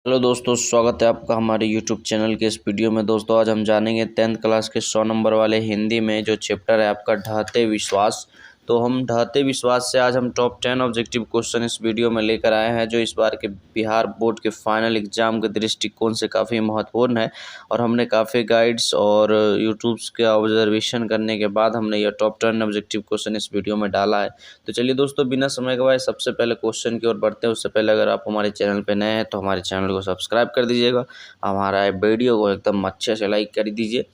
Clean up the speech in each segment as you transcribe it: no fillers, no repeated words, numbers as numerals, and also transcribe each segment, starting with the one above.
Hello दोस्तों, स्वागत है आपका हमारे यूट्यूब चैनल के इस वीडियो में। दोस्तों आज हम जानेंगे 10th क्लास के 100 नंबर वाले हिंदी में जो चैप्टर है आपका ढहते विश्वास। तो हम ढहते विश्वास से आज हम टॉप 10 ऑब्जेक्टिव क्वेश्चन इस वीडियो में लेकर आए हैं, जो इस बार के बिहार बोर्ड के फाइनल एग्जाम के दृष्टिकोण से काफ़ी महत्वपूर्ण है। और हमने काफ़ी गाइड्स और यूट्यूब्स के ऑब्जर्वेशन करने के बाद हमने यह टॉप 10 ऑब्जेक्टिव क्वेश्चन इस वीडियो में डाला है। तो चलिए दोस्तों, बिना समय गवाए सबसे पहले क्वेश्चन की ओर बढ़ते हैं। उससे पहले अगर आप हमारे चैनल पर नए हैं तो हमारे चैनल को सब्सक्राइब कर दीजिएगा, हमारा वीडियो को एकदम अच्छे से लाइक कर दीजिए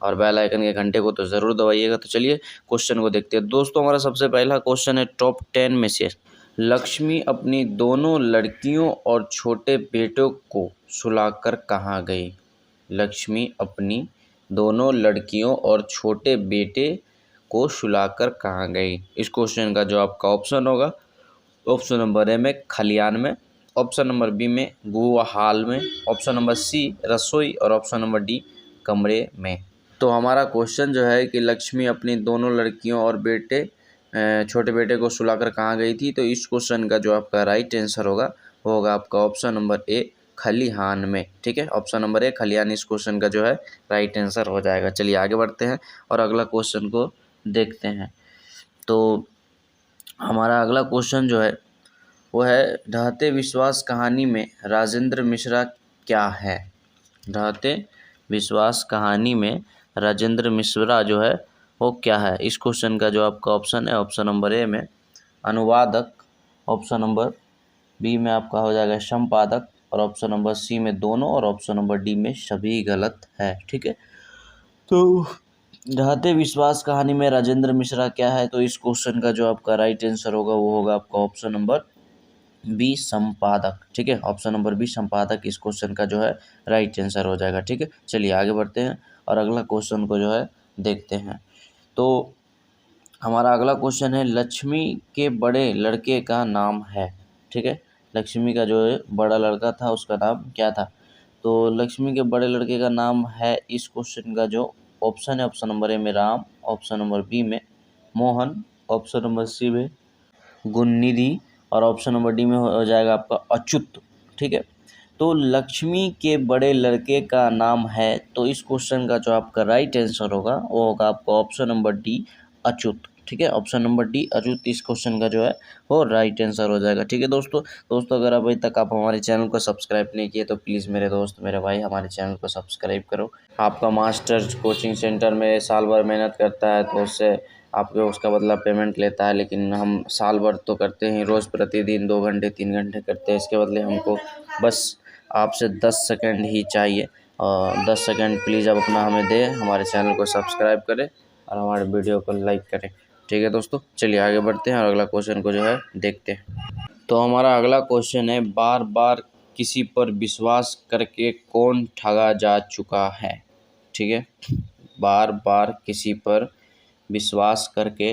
और बेल आइकन के घंटे को तो ज़रूर दबाइएगा। तो चलिए क्वेश्चन को देखते हैं। दोस्तों हमारा सबसे पहला क्वेश्चन है टॉप 10 में से लक्ष्मी अपनी दोनों लड़कियों और छोटे बेटों को सुलाकर कहाँ गई। लक्ष्मी अपनी दोनों लड़कियों और छोटे बेटे को सुलाकर कहाँ गई। इस क्वेश्चन का जो आपका ऑप्शन होगा, ऑप्शन नंबर ए में खलियान में, ऑप्शन नंबर बी में गुहाल में, ऑप्शन नंबर सी रसोई और ऑप्शन नंबर डी कमरे में। तो हमारा क्वेश्चन जो है कि लक्ष्मी अपनी दोनों लड़कियों और छोटे बेटे को सुलाकर कहाँ गई थी। तो इस क्वेश्चन का जो आपका राइट आंसर होगा वो होगा आपका ऑप्शन नंबर ए खलिहान में। ठीक है, ऑप्शन नंबर ए खलिहान इस क्वेश्चन का जो है राइट आंसर हो जाएगा। चलिए आगे बढ़ते हैं और अगला क्वेश्चन को देखते हैं। तो हमारा अगला क्वेश्चन जो है वो है ढहते विश्वास कहानी में राजेंद्र मिश्रा क्या है। ढहते विश्वास कहानी में राजेंद्र मिश्रा जो है वो क्या है। इस क्वेश्चन का जो आपका ऑप्शन है, ऑप्शन नंबर ए में अनुवादक, ऑप्शन नंबर बी में आपका हो जाएगा संपादक और ऑप्शन नंबर सी में दोनों और ऑप्शन नंबर डी में सभी गलत है। ठीक है, तो ढहते विश्वास कहानी में राजेंद्र मिश्रा क्या है। तो इस क्वेश्चन का जो आपका राइट आंसर होगा वो होगा आपका ऑप्शन नंबर बी संपादक। ठीक है, ऑप्शन नंबर बी संपादक इस क्वेश्चन का जो है राइट आंसर हो जाएगा। ठीक है, चलिए आगे बढ़ते हैं और अगला क्वेश्चन को जो है देखते हैं। तो हमारा अगला क्वेश्चन है लक्ष्मी के बड़े लड़के का नाम है। ठीक है, लक्ष्मी का जो है बड़ा लड़का था उसका नाम क्या था। तो लक्ष्मी के बड़े लड़के का नाम है, इस क्वेश्चन का जो ऑप्शन है, ऑप्शन नंबर ए में राम, ऑप्शन नंबर बी में मोहन, ऑप्शन नंबर सी में गुणनिधि और ऑप्शन नंबर डी में हो जाएगा आपका अच्युत। ठीक है, तो लक्ष्मी के बड़े लड़के का नाम है, तो इस क्वेश्चन का जो आपका राइट आंसर होगा वो होगा आपका ऑप्शन नंबर डी अच्युत। ठीक है, ऑप्शन नंबर डी अच्युत इस क्वेश्चन का जो है वो राइट आंसर हो जाएगा। ठीक है दोस्तों अगर अभी तक आप हमारे चैनल को सब्सक्राइब नहीं किए तो प्लीज़ मेरे दोस्त मेरे भाई हमारे चैनल को सब्सक्राइब करो। आपका मास्टर कोचिंग सेंटर में साल भर मेहनत करता है तो उससे आपको उसका बदला पेमेंट लेता है, लेकिन हम साल भर तो करते हैं, रोज़ प्रतिदिन 2 घंटे 3 घंटे करते हैं। इसके बदले हमको बस आपसे 10 सेकंड ही चाहिए और 10 सेकंड प्लीज़ आप अपना हमें दें, हमारे चैनल को सब्सक्राइब करें और हमारे वीडियो को लाइक करें। ठीक है दोस्तों, चलिए आगे बढ़ते हैं और अगला क्वेश्चन को जो है देखते हैं। तो हमारा अगला क्वेश्चन है बार बार किसी पर विश्वास करके कौन ठगा जा चुका है। ठीक है, बार बार किसी पर विश्वास करके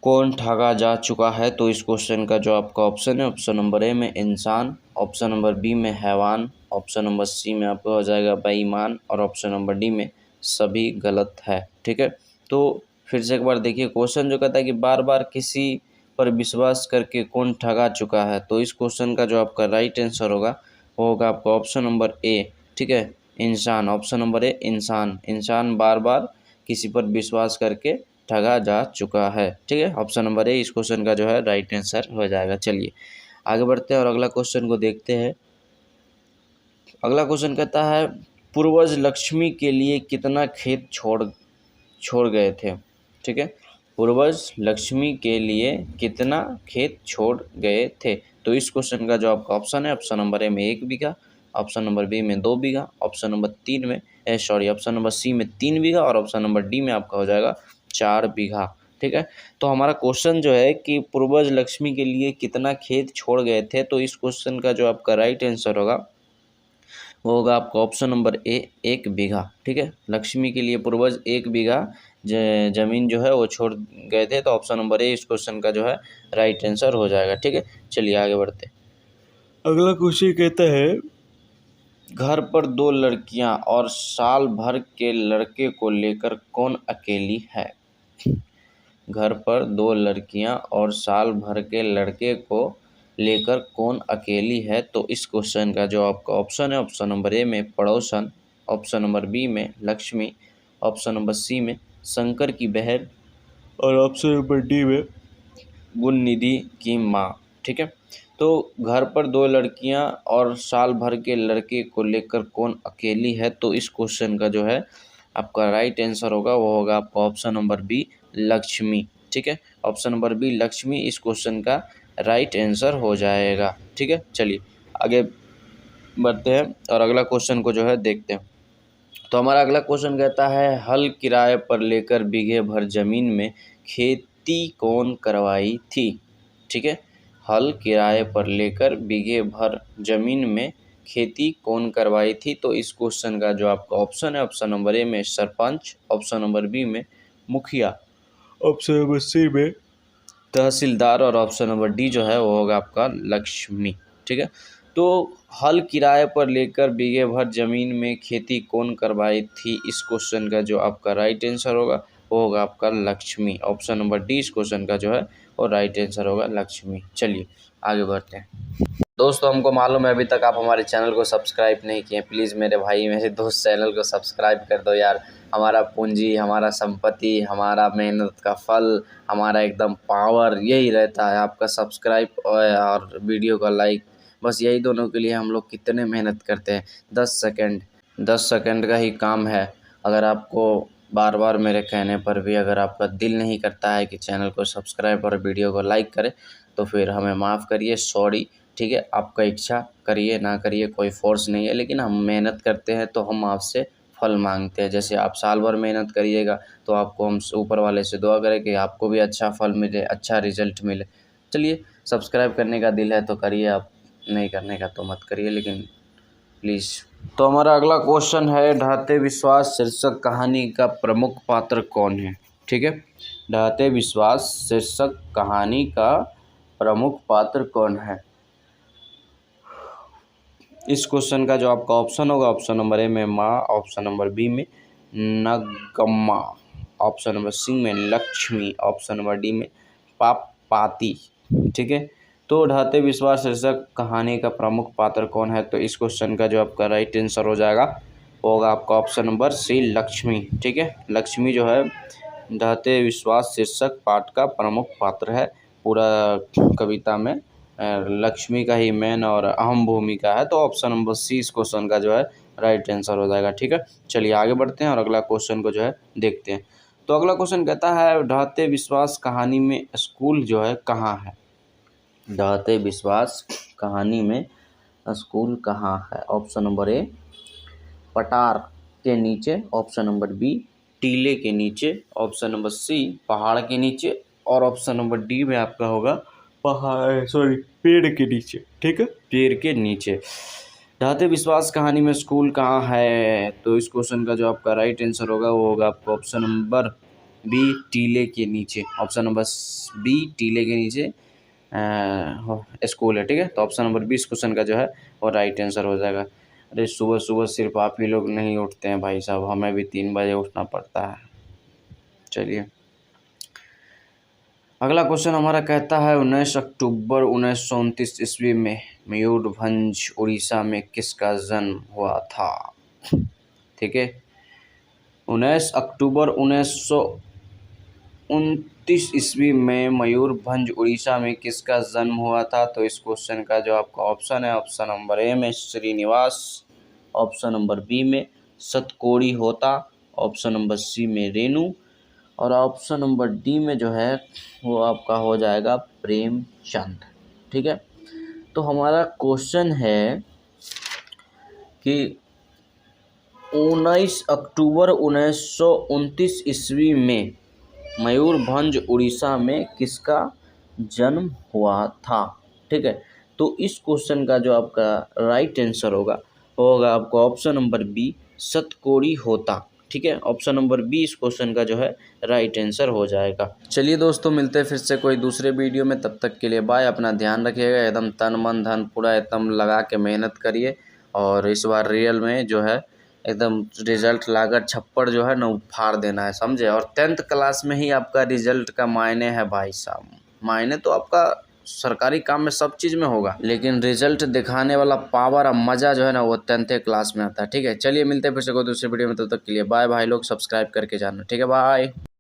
कौन ठगा जा चुका है। तो इस क्वेश्चन का जो आपका ऑप्शन है, ऑप्शन नंबर ए में इंसान, ऑप्शन नंबर बी में हैवान, ऑप्शन नंबर सी में आपका हो जाएगा बेईमान और ऑप्शन नंबर डी में सभी गलत है। ठीक है, तो फिर से एक बार देखिए क्वेश्चन जो कहता है कि बार बार किसी पर विश्वास करके कौन ठगा चुका है। तो इस क्वेश्चन का जो आपका राइट आंसर होगा वो होगा आपका ऑप्शन नंबर ए। ठीक है, इंसान, ऑप्शन नंबर ए इंसान, इंसान बार बार किसी पर विश्वास करके ठगा जा चुका है। ठीक है, ऑप्शन नंबर ए इस क्वेश्चन का जो है राइट आंसर हो जाएगा। चलिए आगे बढ़ते हैं और अगला क्वेश्चन को देखते हैं। अगला क्वेश्चन कहता है पूर्वज लक्ष्मी के लिए कितना खेत छोड़ गए थे। ठीक है, पूर्वज लक्ष्मी के लिए कितना खेत छोड़ गए थे। तो इस क्वेश्चन का जो आपका ऑप्शन है, ऑप्शन नंबर ए में 1 बीघा, ऑप्शन नंबर बी में 2 bigha, option number option number C में 3 बीघा और ऑप्शन नंबर डी में आपका हो जाएगा 4 बीघा। ठीक है, तो हमारा क्वेश्चन जो है कि पूर्वज लक्ष्मी के लिए कितना खेत छोड़ गए थे। तो इस क्वेश्चन का जो आपका राइट आंसर होगा वो होगा आपका ऑप्शन नंबर ए 1 बीघा। ठीक है, लक्ष्मी के लिए पूर्वज 1 बीघा जमीन जो है वो छोड़ गए थे। तो ऑप्शन नंबर ए इस क्वेश्चन का जो है राइट आंसर हो जाएगा। ठीक है, चलिए आगे बढ़ते। अगला क्वेश्चन कहता है घर पर 2 लड़कियां और साल भर के लड़के को लेकर कौन अकेली है। घर पर 2 लड़कियां और साल भर के लड़के को लेकर कौन अकेली है? तो इस क्वेश्चन का जो आपका ऑप्शन है, ऑप्शन नंबर ए में पड़ोसन, ऑप्शन नंबर बी में लक्ष्मी, ऑप्शन नंबर सी में शंकर की बहन और ऑप्शन नंबर डी में गुणनिधि की माँ। ठीक है, तो घर पर दो लड़कियां और साल भर के लड़के को लेकर कौन अकेली है? तो इस क्वेश्चन का जो है आपका राइट आंसर होगा वो होगा आपका ऑप्शन नंबर बी लक्ष्मी। ठीक है, ऑप्शन नंबर बी लक्ष्मी इस क्वेश्चन का राइट आंसर हो जाएगा। ठीक है, चलिए आगे बढ़ते हैं और अगला क्वेश्चन को जो है देखते हैं। तो हमारा अगला क्वेश्चन कहता है, हल किराए पर लेकर बीघे भर जमीन में खेती कौन करवाई थी? ठीक है, हल किराए पर लेकर बीघे भर जमीन में खेती कौन करवाई थी? तो इस क्वेश्चन का जो आपका ऑप्शन है, ऑप्शन नंबर ए में सरपंच, ऑप्शन नंबर बी में मुखिया, ऑप्शन नंबर सी में तहसीलदार और ऑप्शन नंबर डी जो है वो होगा आपका लक्ष्मी। ठीक है, तो हल किराए पर लेकर बीघे भर जमीन में खेती कौन करवाई थी? इस क्वेश्चन का जो आपका राइट आंसर होगा वो होगा आपका लक्ष्मी। ऑप्शन नंबर डी इस क्वेश्चन का जो है वो राइट आंसर होगा लक्ष्मी। चलिए आगे बढ़ते हैं। दोस्तों, हमको मालूम है अभी तक आप हमारे चैनल को सब्सक्राइब नहीं किए, प्लीज़ मेरे भाई मेरे दोस्त चैनल को सब्सक्राइब कर दो यार। हमारा पूंजी, हमारा संपत्ति, हमारा मेहनत का फल, हमारा एकदम पावर यही रहता है आपका सब्सक्राइब और वीडियो का लाइक। बस यही दोनों के लिए हम लोग कितने मेहनत करते हैं। 10 सेकंड का ही काम है। अगर आपको बार बार मेरे कहने पर भी अगर आपका दिल नहीं करता है कि चैनल को सब्सक्राइब और वीडियो को लाइक करें तो फिर हमें माफ़ करिए, सॉरी। ठीक है, आपका इच्छा करिए ना करिए कोई फोर्स नहीं है, लेकिन हम मेहनत करते हैं तो हम आपसे फल मांगते हैं। जैसे आप साल भर मेहनत करिएगा तो आपको हम ऊपर वाले से दुआ करें कि आपको भी अच्छा फल मिले, अच्छा रिजल्ट मिले। चलिए, सब्सक्राइब करने का दिल है तो करिए, आप नहीं करने का तो मत करिए, लेकिन प्लीज़। तो हमारा अगला क्वेश्चन है, ढाते विश्वास शीर्षक कहानी का प्रमुख पात्र कौन है? ठीक है, ढाते विश्वास शीर्षक कहानी का प्रमुख पात्र कौन है? इस क्वेश्चन का जो आपका ऑप्शन होगा, ऑप्शन नंबर ए में माँ, ऑप्शन नंबर बी में नगम्मा, ऑप्शन नंबर सी में लक्ष्मी, ऑप्शन नंबर डी में पापाती। ठीक है, तो ढाते विश्वास शीर्षक कहानी का प्रमुख पात्र कौन है? तो इस क्वेश्चन का जो आपका राइट आंसर हो जाएगा वो होगा आपका ऑप्शन नंबर सी लक्ष्मी। ठीक है, लक्ष्मी जो है ढाते विश्वास शीर्षक पाठ का प्रमुख पात्र है। पूरा कविता में लक्ष्मी का ही मेन और अहम भूमिका है। तो ऑप्शन नंबर सी इस क्वेश्चन का जो है राइट आंसर हो जाएगा। ठीक है, चलिए आगे बढ़ते हैं और अगला क्वेश्चन को जो है देखते हैं। तो अगला क्वेश्चन कहता है, ढाते विश्वास कहानी में स्कूल जो है कहाँ है? ढाते विश्वास कहानी में स्कूल कहाँ है? ऑप्शन नंबर ए पटार के नीचे, ऑप्शन नंबर बी टीले के नीचे, ऑप्शन नंबर सी पहाड़ के नीचे और ऑप्शन नंबर डी में आपका होगा पेड़ के नीचे। ठीक है, पेड़ के नीचे। ढाते विश्वास कहानी में स्कूल कहाँ है? तो इस क्वेश्चन का जो आपका राइट आंसर होगा वो होगा आपका ऑप्शन नंबर बी टीले के नीचे। ऑप्शन नंबर बी टीले के नीचे स्कूल है। ठीक है, तो ऑप्शन नंबर बी इस क्वेश्चन का जो है वो राइट आंसर हो जाएगा। अरे सुबह सुबह सिर्फ आप ही लोग नहीं उठते हैं भाई साहब, हमें भी 3 बजे उठना पड़ता है। चलिए अगला क्वेश्चन हमारा कहता है, 19 अक्टूबर 1929 ईस्वी में मयूरभंज उड़ीसा में किसका जन्म हुआ था? ठीक है, 19 अक्टूबर 1929 ईस्वी में मयूरभंज उड़ीसा में किसका जन्म हुआ था? तो इस क्वेश्चन का जो आपका ऑप्शन है, ऑप्शन नंबर ए में श्रीनिवास, ऑप्शन नंबर बी में सतकोड़ी होता, ऑप्शन नंबर सी में रेणु और ऑप्शन नंबर डी में जो है वो आपका हो जाएगा प्रेमचंद। ठीक है, तो हमारा क्वेश्चन है कि 19 अक्टूबर 1929 ईस्वी में मयूरभंज उड़ीसा में किसका जन्म हुआ था? ठीक है, तो इस क्वेश्चन का जो आपका राइट आंसर होगा वो होगा आपको ऑप्शन नंबर बी सतकोड़ी होता। ठीक है, ऑप्शन नंबर बी इस क्वेश्चन का जो है राइट आंसर हो जाएगा। चलिए दोस्तों, मिलते हैं फिर से कोई दूसरे वीडियो में, तब तक के लिए बाय। अपना ध्यान रखिएगा, एकदम तन मन धन पूरा एकदम लगा के मेहनत करिए और इस बार रियल में जो है एकदम रिजल्ट लाकर छप्पड़ जो है ना उफाड़ देना है, समझे? और 10th क्लास में ही आपका रिजल्ट का मायने है भाई साहब, मायने तो आपका सरकारी काम में सब चीज़ में होगा, लेकिन रिजल्ट दिखाने वाला पावर और मज़ा जो है ना वो 10th क्लास में आता है। ठीक है, चलिए मिलते हैं फिर से कोई दूसरी वीडियो में, तब तक के लिए बाय भाई लोग, सब्सक्राइब करके जाना। ठीक है, बाय।